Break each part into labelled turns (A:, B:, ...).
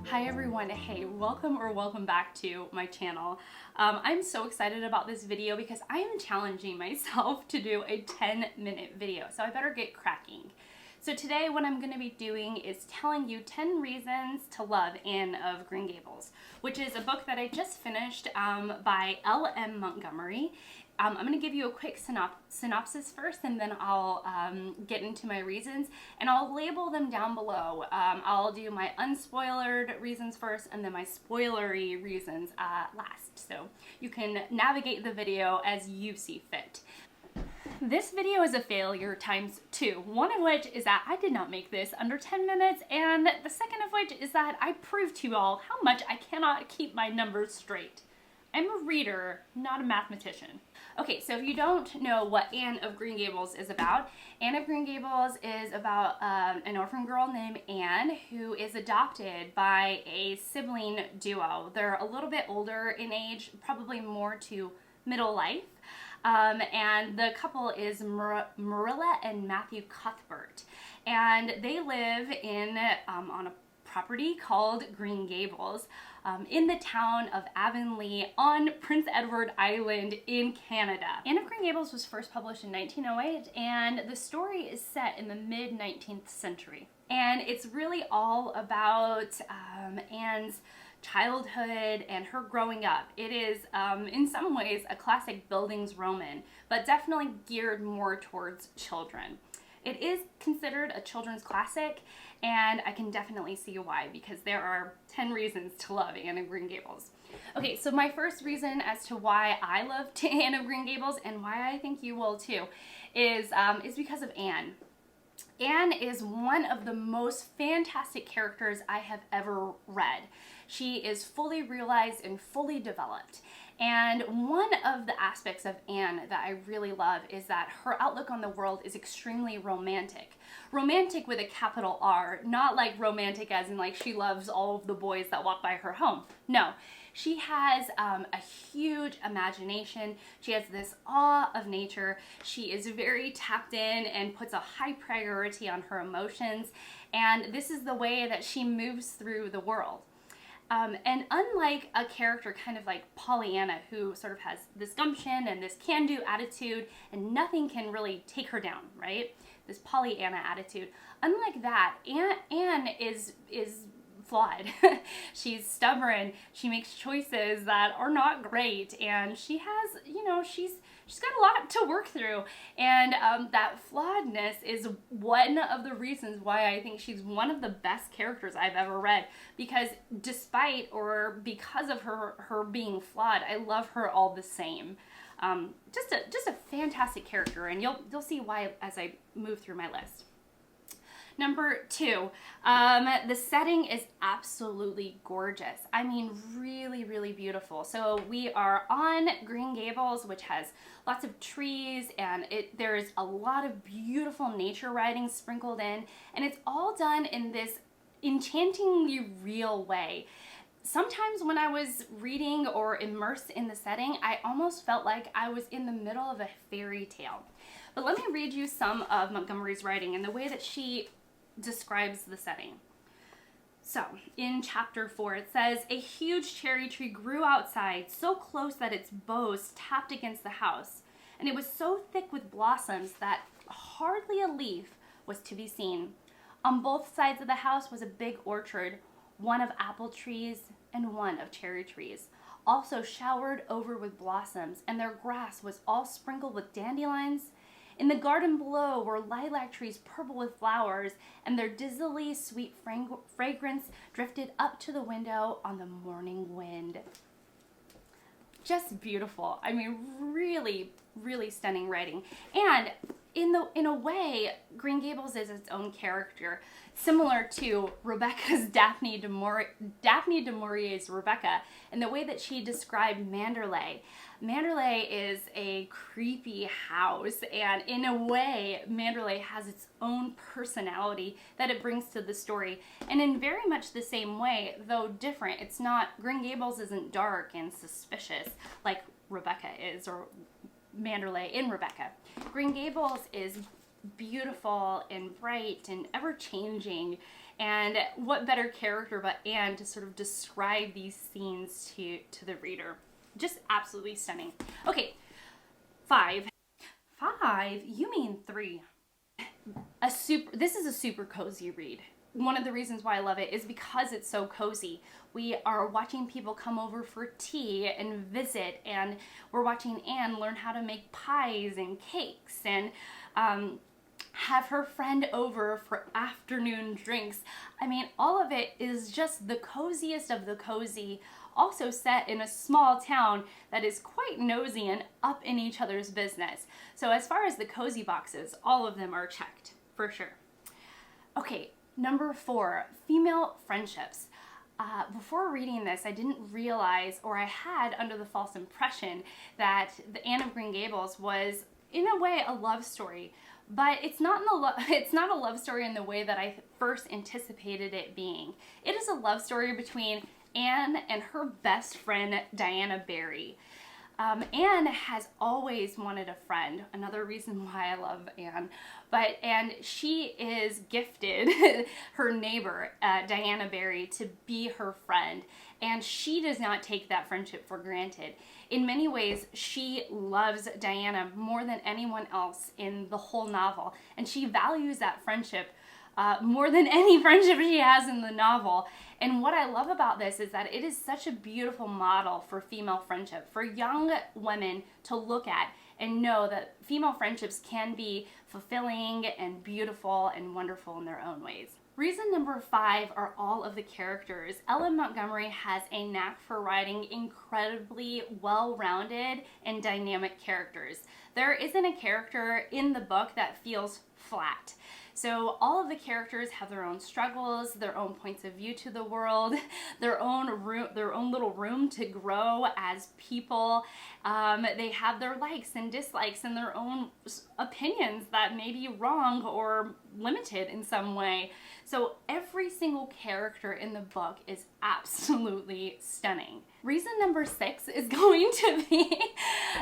A: Hi everyone, hey, welcome back to my channel. I'm so excited about this video because I am challenging myself to do a 10-minute video, so I better get cracking. So today what I'm going to be doing is telling you 10 reasons to love Anne of Green Gables, which is a book that I just finished by L.M. Montgomery. I'm going to give you a quick synopsis first, and then I'll get into my reasons, and I'll label them down below. I'll do my unspoilered reasons first, and then my spoilery reasons last, so you can navigate the video as you see fit. This video is a failure times 2, one of which is that I did not make this under 10 minutes, and the second of which is that I proved to you all how much I cannot keep my numbers straight. I'm a reader, not a mathematician. Okay, so if you don't know what Anne of Green Gables is about, Anne of Green Gables is about an orphan girl named Anne who is adopted by a sibling duo. They're a little bit older in age, probably more to middle life, and the couple is Marilla and Matthew Cuthbert, and they live in on a property called Green Gables in the town of Avonlea on Prince Edward Island in Canada. Anne of Green Gables was first published in 1908, and the story is set in the mid-19th century. And it's really all about Anne's childhood and her growing up. It is in some ways a classic Bildungsroman, but definitely geared more towards children. It is considered a children's classic, and I can definitely see why, because there are 10 reasons to love Anne of Green Gables. Okay, so my first reason as to why I love Anne of Green Gables, and why I think you will too, is because of Anne. Anne is one of the most fantastic characters I have ever read. She is fully realized and fully developed. And one of the aspects of Anne that I really love is that her outlook on the world is extremely romantic. Romantic with a capital R, not like romantic as in like she loves all of the boys that walk by her home. No, she has a huge imagination. She has this awe of nature. She is very tapped in and puts a high priority on her emotions. And this is the way that she moves through the world. And unlike a character kind of like Pollyanna, who sort of has this gumption and this can-do attitude and nothing can really take her down, right? This Pollyanna attitude. Unlike that, Anne is flawed. She's stubborn. She makes choices that are not great, and she has, she's got a lot to work through, and that flawedness is one of the reasons why I think she's one of the best characters I've ever read, because despite or because of her being flawed, I love her all the same. Just a fantastic character, and you'll see why as I move through my list. Number 2, the setting is absolutely gorgeous. I mean, really, really beautiful. So we are on Green Gables, which has lots of trees, and there's a lot of beautiful nature writing sprinkled in, and it's all done in this enchantingly real way. Sometimes when I was reading or immersed in the setting, I almost felt like I was in the middle of a fairy tale. But let me read you some of Montgomery's writing and the way that she describes the setting. So, in chapter 4, it says, "A huge cherry tree grew outside, so close that its boughs tapped against the house, and it was so thick with blossoms that hardly a leaf was to be seen. On both sides of the house was a big orchard, one of apple trees and one of cherry trees, also showered over with blossoms, and their grass was all sprinkled with dandelions. In the garden below were lilac trees purple with flowers, and their dizzily sweet fragrance drifted up to the window on the morning wind." Just beautiful. I mean, really, really stunning writing. And in a way, Green Gables is its own character, similar to Rebecca's Daphne du Maurier's Rebecca, in the way that she described Manderley. Manderley is a creepy house, and in a way, Manderley has its own personality that it brings to the story. And in very much the same way, though different, Green Gables isn't dark and suspicious like Rebecca is, or Manderley in Rebecca. Green Gables is beautiful and bright and ever-changing. And what better character but Anne to sort of describe these scenes to the reader. Just absolutely stunning. Okay, 5. 5? You mean 3. This is a super cozy read. One of the reasons why I love it is because it's so cozy. We are watching people come over for tea and visit, and we're watching Anne learn how to make pies and cakes, and have her friend over for afternoon drinks. I mean, all of it is just the coziest of the cozy, also set in a small town that is quite nosy and up in each other's business. So as far as the cozy boxes, all of them are checked, for sure. Okay, number 4, female friendships. Before reading this, I didn't realize, or I had under the false impression, that the Anne of Green Gables was, in a way, a love story. But it's not a love story in the way that I first anticipated it being. It is a love story between Anne and her best friend, Diana Barry. Anne has always wanted a friend, another reason why I love Anne, and she is gifted her neighbor, Diana Barry, to be her friend, and she does not take that friendship for granted. In many ways, she loves Diana more than anyone else in the whole novel, and she values that friendship more than any friendship she has in the novel. And what I love about this is that it is such a beautiful model for female friendship, for young women to look at and know that female friendships can be fulfilling and beautiful and wonderful in their own ways. Reason number 5 are all of the characters. Ellen Montgomery has a knack for writing incredibly well-rounded and dynamic characters. There isn't a character in the book that feels flat. So all of the characters have their own struggles, their own points of view to the world, their own little room to grow as people. They have their likes and dislikes and their own opinions that may be wrong or limited in some way. So every single character in the book is absolutely stunning. Reason number 6 is going to be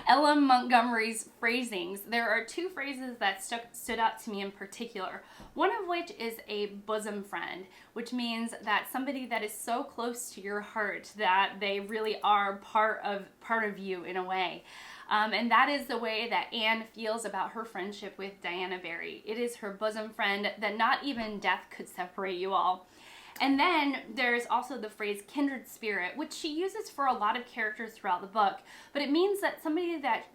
A: Ellen Montgomery's phrasings. There are 2 phrases that stood out to me in particular. One of which is a bosom friend, which means that somebody that is so close to your heart that they really are part of you in a way. And that is the way that Anne feels about her friendship with Diana Barry. It is her bosom friend that not even death could separate you all. And then there's also the phrase kindred spirit, which she uses for a lot of characters throughout the book, but it means that somebody that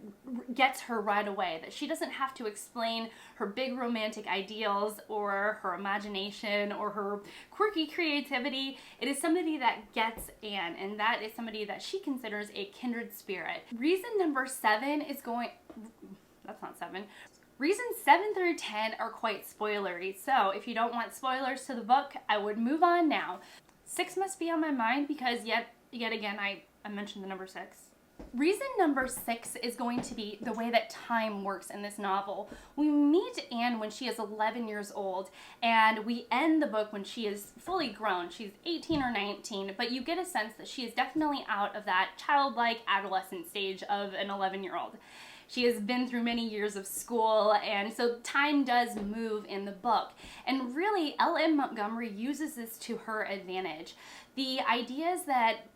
A: gets her right away, that she doesn't have to explain her big romantic ideals or her imagination or her quirky creativity. It is somebody that gets Anne, and that is somebody that she considers a kindred spirit. Reason number 7 is that's not 7. Reasons 7 through 10 are quite spoilery, so if you don't want spoilers to the book, I would move on now. 6 must be on my mind because yet again I mentioned the number 6. Reason number 6 is going to be the way that time works in this novel. We meet Anne when she is 11 years old, and we end the book when she is fully grown. She's 18 or 19, but you get a sense that she is definitely out of that childlike adolescent stage of an 11-year-old. She has been through many years of school, and so time does move in the book. And really, Ellen Montgomery uses this to her advantage. The ideas that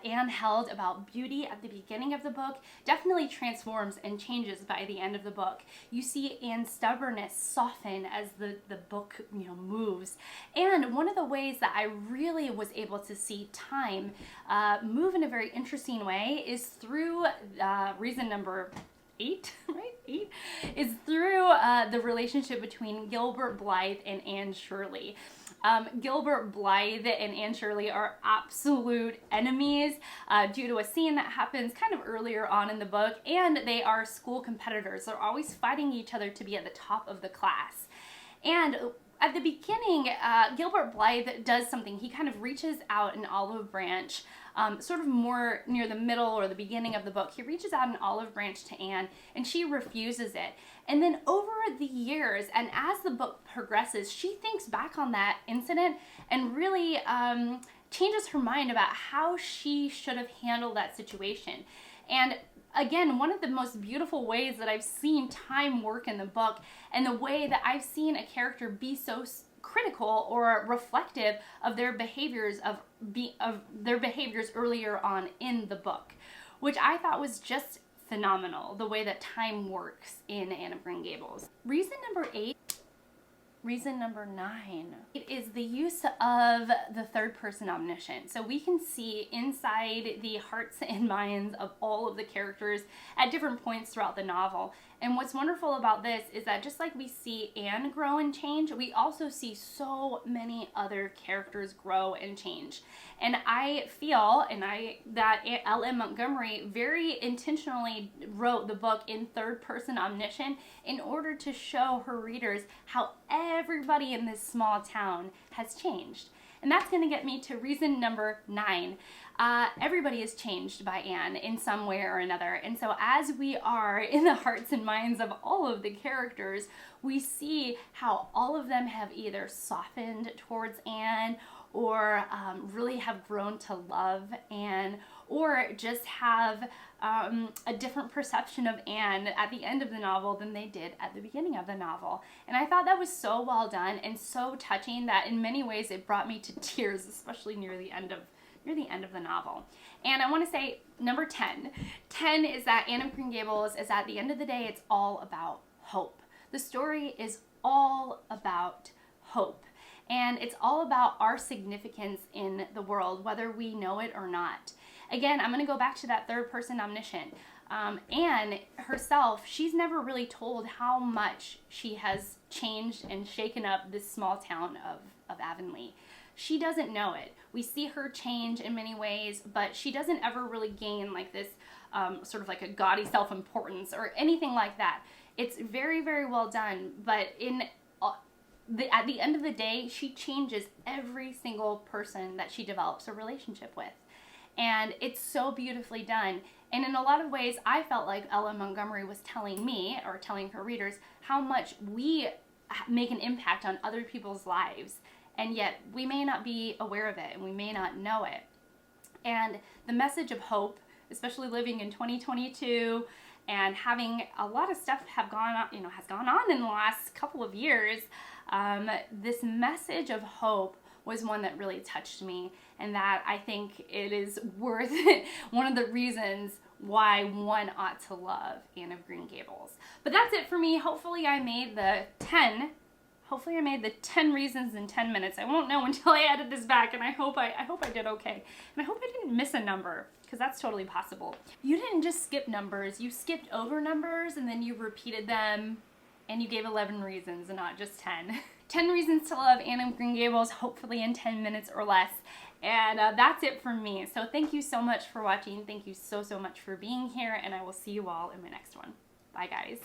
A: Anne held about beauty at the beginning of the book definitely transforms and changes by the end of the book. You see Anne's stubbornness soften as the book moves. And one of the ways that I really was able to see time move in a very interesting way is through reason number 8, right? 8 is through the relationship between Gilbert Blythe and Anne Shirley. Gilbert Blythe and Anne Shirley are absolute enemies due to a scene that happens kind of earlier on in the book, and they are school competitors. They're always fighting each other to be at the top of the class. And at the beginning, Gilbert Blythe does something. He kind of reaches out an olive branch, sort of more near the middle or the beginning of the book. He reaches out an olive branch to Anne, and she refuses it. And then over the years, and as the book progresses, she thinks back on that incident and really changes her mind about how she should have handled that situation. And again, one of the most beautiful ways that I've seen time work in the book, and the way that I've seen a character be so critical or reflective of their behaviors earlier on in the book, which I thought was just phenomenal, the way that time works in Anne of Green Gables. Reason number 9, it is the use of the third person omniscient. So we can see inside the hearts and minds of all of the characters at different points throughout the novel. And what's wonderful about this is that just like we see Anne grow and change, we also see so many other characters grow and change. And I feel that L.M. Montgomery very intentionally wrote the book in third person omniscient in order to show her readers how everybody in this small town has changed. And that's going to get me to reason number 9. Everybody is changed by Anne in some way or another. And so as we are in the hearts and minds of all of the characters, we see how all of them have either softened towards Anne, or really have grown to love Anne, or just have a different perception of Anne at the end of the novel than they did at the beginning of the novel. And I thought that was so well done and so touching that in many ways it brought me to tears, especially near the end of the novel. And I want to say number 10. 10 is that Anne of Green Gables is, at the end of the day, it's all about hope. The story is all about hope. And it's all about our significance in the world, whether we know it or not. Again, I'm going to go back to that third person omniscient. Anne herself, she's never really told how much she has changed and shaken up this small town of Avonlea. She doesn't know it. We see her change in many ways, but she doesn't ever really gain like this sort of like a gaudy self-importance or anything like that. It's very, very well done, but at the end of the day, she changes every single person that she develops a relationship with. And it's so beautifully done. And in a lot of ways, I felt like L.M. Montgomery was telling me, or telling her readers, how much we make an impact on other people's lives. And yet we may not be aware of it, and we may not know it. And the message of hope, especially living in 2022 and having a lot of stuff has gone on in the last couple of years, this message of hope was one that really touched me, and that I think it is worth one of the reasons why one ought to love Anne of Green Gables. But that's it for me. Hopefully I made the 10 reasons in 10 minutes. I won't know until I edit this back, and I hope I did okay. And I hope I didn't miss a number, because that's totally possible. You didn't just skip numbers, you skipped over numbers and then you repeated them, and you gave 11 reasons and not just 10. 10 reasons to love Anne of Green Gables, hopefully in 10 minutes or less. And that's it for me. So thank you so much for watching. Thank you so much for being here, and I will see you all in my next one. Bye, guys.